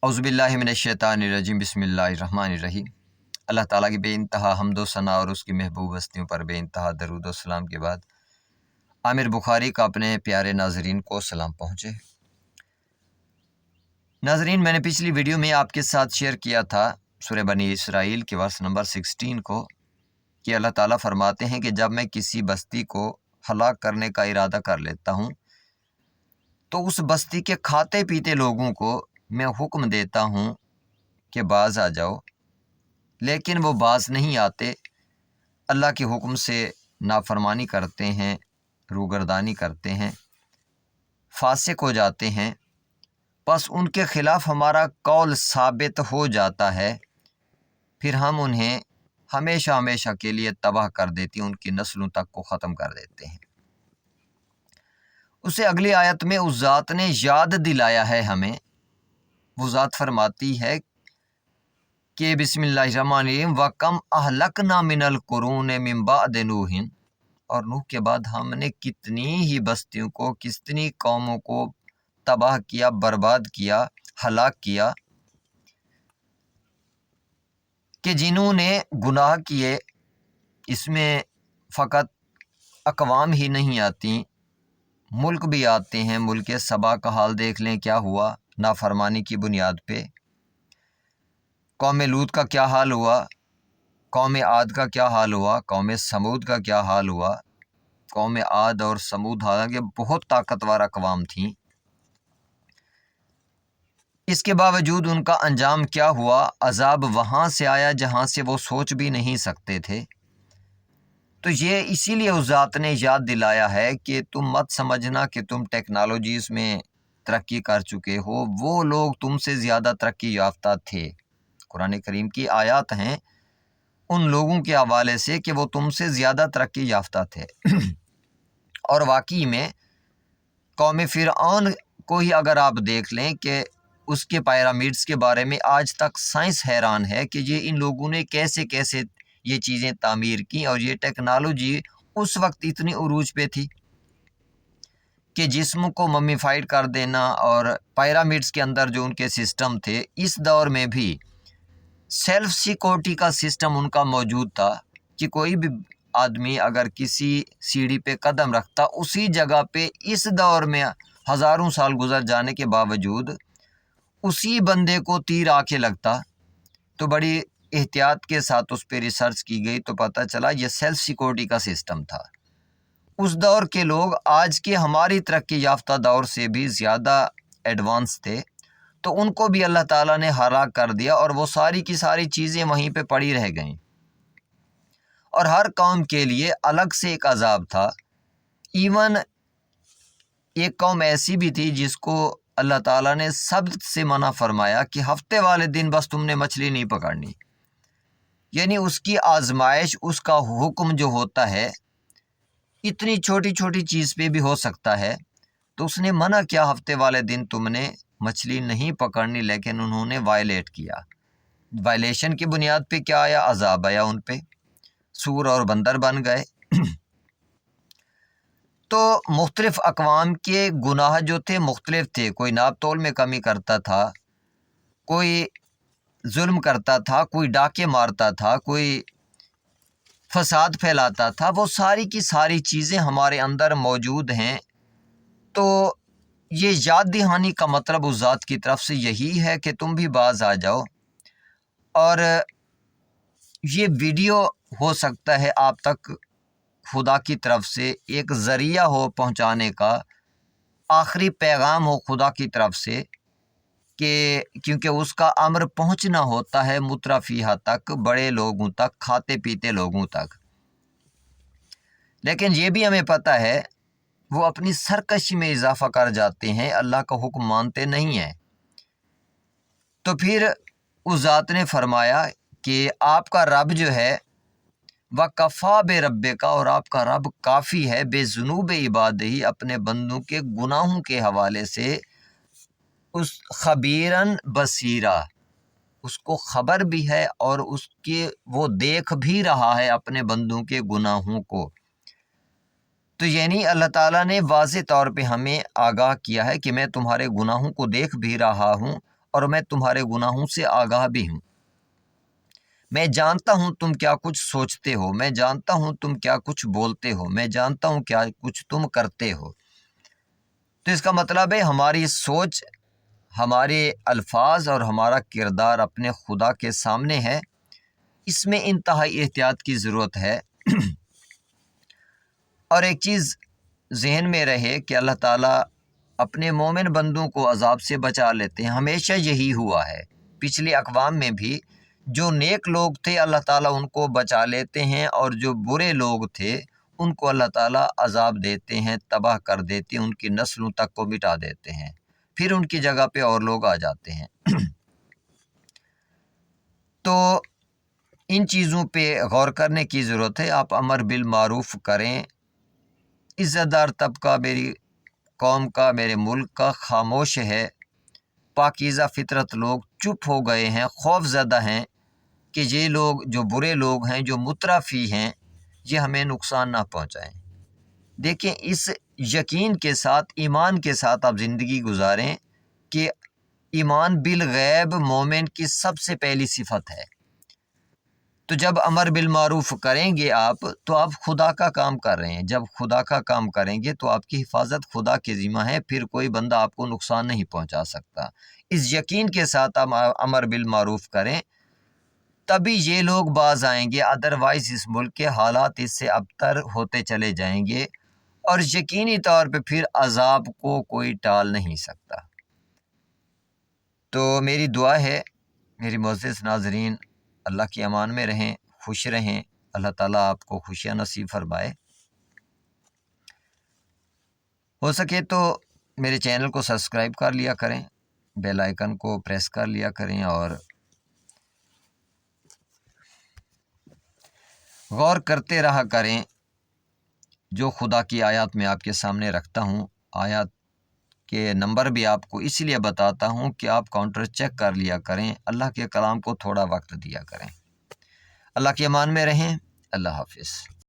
اعوذ باللہ من الشیطان الرجیم بسم اللہ الرحمن الرحیم۔ اللہ تعالیٰ کی بے انتہا حمد و ثنا اور اس کی محبوب ہستیوں پر بے انتہا درود و سلام کے بعد عامر بخاری کا اپنے پیارے ناظرین کو سلام پہنچے۔ ناظرین، میں نے پچھلی ویڈیو میں آپ کے ساتھ شیئر کیا تھا سورہ بنی اسرائیل کے ورس نمبر 16 کو کہ اللہ تعالیٰ فرماتے ہیں کہ جب میں کسی بستی کو ہلاک کرنے کا ارادہ کر لیتا ہوں تو اس بستی کے کھاتے پیتے لوگوں کو میں حکم دیتا ہوں کہ باز آ جاؤ، لیکن وہ باز نہیں آتے، اللہ کے حکم سے نافرمانی کرتے ہیں، روگردانی کرتے ہیں، فاسق ہو جاتے ہیں، بس ان کے خلاف ہمارا قول ثابت ہو جاتا ہے، پھر ہم انہیں ہمیشہ ہمیشہ کے لیے تباہ کر دیتی، ان کی نسلوں تک کو ختم کر دیتے ہیں۔ اسے اگلی آیت میں اس ذات نے یاد دلایا ہے ہمیں، وہ ذات فرماتی ہے کہ بسم اللہ الرحمن الرحیم وَكَمْ أَهْلَكْنَا مِنَ الْقُرُونِ مِن بَعْدِ نُوحٍ، اور نوح کے بعد ہم نے کتنی ہی بستیوں کو، کتنی قوموں کو تباہ کیا، برباد کیا، ہلاک کیا کہ جنہوں نے گناہ کیے۔ اس میں فقط اقوام ہی نہیں آتی، ملک بھی آتے ہیں۔ ملک سبا کا حال دیکھ لیں کیا ہوا نافرمانی کی بنیاد پہ، قوم لوط کا کیا حال ہوا، قوم عاد کا کیا حال ہوا، قوم سمود کا کیا حال ہوا۔ قوم عاد اور سمود حالانکہ بہت طاقتور اقوام تھیں، اس کے باوجود ان کا انجام کیا ہوا، عذاب وہاں سے آیا جہاں سے وہ سوچ بھی نہیں سکتے تھے۔ تو یہ اسی لیے اس ذات نے یاد دلایا ہے کہ تم مت سمجھنا کہ تم ٹیکنالوجیز میں ترقی کر چکے ہو، وہ لوگ تم سے زیادہ ترقی یافتہ تھے۔ قرآن کریم کی آیات ہیں ان لوگوں کے حوالے سے کہ وہ تم سے زیادہ ترقی یافتہ تھے۔ اور واقعی میں قوم فرعون کو ہی اگر آپ دیکھ لیں کہ اس کے پیرامڈس کے بارے میں آج تک سائنس حیران ہے کہ یہ ان لوگوں نے کیسے کیسے یہ چیزیں تعمیر کی، اور یہ ٹیکنالوجی اس وقت اتنی عروج پہ تھی کہ جسم کو ممیفائڈ کر دینا، اور پیرامڈس کے اندر جو ان کے سسٹم تھے، اس دور میں بھی سیلف سیکورٹی کا سسٹم ان کا موجود تھا کہ کوئی بھی آدمی اگر کسی سیڑھی پہ قدم رکھتا، اسی جگہ پہ اس دور میں ہزاروں سال گزر جانے کے باوجود اسی بندے کو تیر آ کے لگتا۔ تو بڑی احتیاط کے ساتھ اس پہ ریسرچ کی گئی تو پتہ چلا یہ سیلف سیکورٹی کا سسٹم تھا۔ اس دور کے لوگ آج کے ہماری ترقی یافتہ دور سے بھی زیادہ ایڈوانس تھے، تو ان کو بھی اللہ تعالیٰ نے ہلاک کر دیا، اور وہ ساری کی ساری چیزیں وہیں پہ پڑی رہ گئیں، اور ہر قوم کے لیے الگ سے ایک عذاب تھا۔ ایون ایک قوم ایسی بھی تھی جس کو اللہ تعالیٰ نے سبت سے منع فرمایا کہ ہفتے والے دن بس تم نے مچھلی نہیں پکڑنی، یعنی اس کی آزمائش، اس کا حکم جو ہوتا ہے اتنی چھوٹی چھوٹی چیز پہ بھی ہو سکتا ہے، تو اس نے منع کیا ہفتے والے دن تم نے مچھلی نہیں پکڑنی، لیکن انہوں نے وائلیٹ کیا۔ وائلیشن کی بنیاد پہ کیا آیا؟ عذاب آیا ان پہ، سور اور بندر بن گئے۔ تو مختلف اقوام کے گناہ جو تھے مختلف تھے، کوئی ناپ تول میں کمی کرتا تھا، کوئی ظلم کرتا تھا، کوئی ڈاکے مارتا تھا، کوئی فساد پھیلاتا تھا، وہ ساری کی ساری چیزیں ہمارے اندر موجود ہیں۔ تو یہ یاد دہانی کا مطلب اس ذات کی طرف سے یہی ہے کہ تم بھی باز آ جاؤ، اور یہ ویڈیو ہو سکتا ہے آپ تک خدا کی طرف سے ایک ذریعہ ہو پہنچانے کا، آخری پیغام ہو خدا کی طرف سے، کہ کیونکہ اس کا امر پہنچنا ہوتا ہے مترفیہ تک، بڑے لوگوں تک، کھاتے پیتے لوگوں تک۔ لیکن یہ بھی ہمیں پتہ ہے وہ اپنی سرکشی میں اضافہ کر جاتے ہیں، اللہ کا حکم مانتے نہیں ہیں۔ تو پھر اس ذات نے فرمایا کہ آپ کا رب جو ہے وَكَفَىٰ بِرَبِّكَ، اور آپ کا رب کافی ہے بے ذنوب عبادہ، اپنے بندوں کے گناہوں کے حوالے سے، اس خبیراً بصیرا، اس کو خبر بھی ہے اور اس کے وہ دیکھ بھی رہا ہے اپنے بندوں کے گناہوں کو۔ تو یعنی اللہ تعالیٰ نے واضح طور پہ ہمیں آگاہ کیا ہے کہ میں تمہارے گناہوں کو دیکھ بھی رہا ہوں، اور میں تمہارے گناہوں سے آگاہ بھی ہوں۔ میں جانتا ہوں تم کیا کچھ سوچتے ہو، میں جانتا ہوں تم کیا کچھ بولتے ہو، میں جانتا ہوں کیا کچھ تم کرتے ہو۔ تو اس کا مطلب ہے ہماری سوچ، ہمارے الفاظ اور ہمارا کردار اپنے خدا کے سامنے ہے، اس میں انتہائی احتیاط کی ضرورت ہے۔ اور ایک چیز ذہن میں رہے کہ اللہ تعالیٰ اپنے مومن بندوں کو عذاب سے بچا لیتے ہیں، ہمیشہ یہی ہوا ہے۔ پچھلی اقوام میں بھی جو نیک لوگ تھے اللہ تعالیٰ ان کو بچا لیتے ہیں، اور جو برے لوگ تھے ان کو اللہ تعالیٰ عذاب دیتے ہیں، تباہ کر دیتے ہیں، ان کی نسلوں تک کو مٹا دیتے ہیں، پھر ان کی جگہ پہ اور لوگ آ جاتے ہیں۔ تو ان چیزوں پہ غور کرنے کی ضرورت ہے۔ آپ امر بالمعروف کریں۔ عزت دار طبقہ میری قوم کا، میرے ملک کا خاموش ہے، پاکیزہ فطرت لوگ چپ ہو گئے ہیں، خوف زدہ ہیں کہ یہ لوگ جو برے لوگ ہیں، جو مترفی ہیں، یہ ہمیں نقصان نہ پہنچائیں۔ دیکھیں، اس یقین کے ساتھ، ایمان کے ساتھ آپ زندگی گزاریں کہ ایمان بالغیب مومن کی سب سے پہلی صفت ہے۔ تو جب امر بالمعروف کریں گے آپ، تو آپ خدا کا کام کر رہے ہیں۔ جب خدا کا کام کریں گے تو آپ کی حفاظت خدا کے ذمہ ہے، پھر کوئی بندہ آپ کو نقصان نہیں پہنچا سکتا۔ اس یقین کے ساتھ آپ امر بالمعروف کریں، تبھی یہ لوگ باز آئیں گے، ادروائز اس ملک کے حالات اس سے ابتر ہوتے چلے جائیں گے، اور یقینی طور پہ پھر عذاب کو کوئی ٹال نہیں سکتا۔ تو میری دعا ہے میری معزز ناظرین، اللہ کی امان میں رہیں، خوش رہیں، اللہ تعالیٰ آپ کو خوشیاں نصیب فرمائے۔ ہو سکے تو میرے چینل کو سبسکرائب کر لیا کریں، بیل آئیکن کو پریس کر لیا کریں، اور غور کرتے رہا کریں۔ جو خدا کی آیات میں آپ کے سامنے رکھتا ہوں، آیات کے نمبر بھی آپ کو اس لیے بتاتا ہوں کہ آپ کاؤنٹر چیک کر لیا کریں، اللہ کے کلام کو تھوڑا وقت دیا کریں۔ اللہ کی امان میں رہیں، اللہ حافظ۔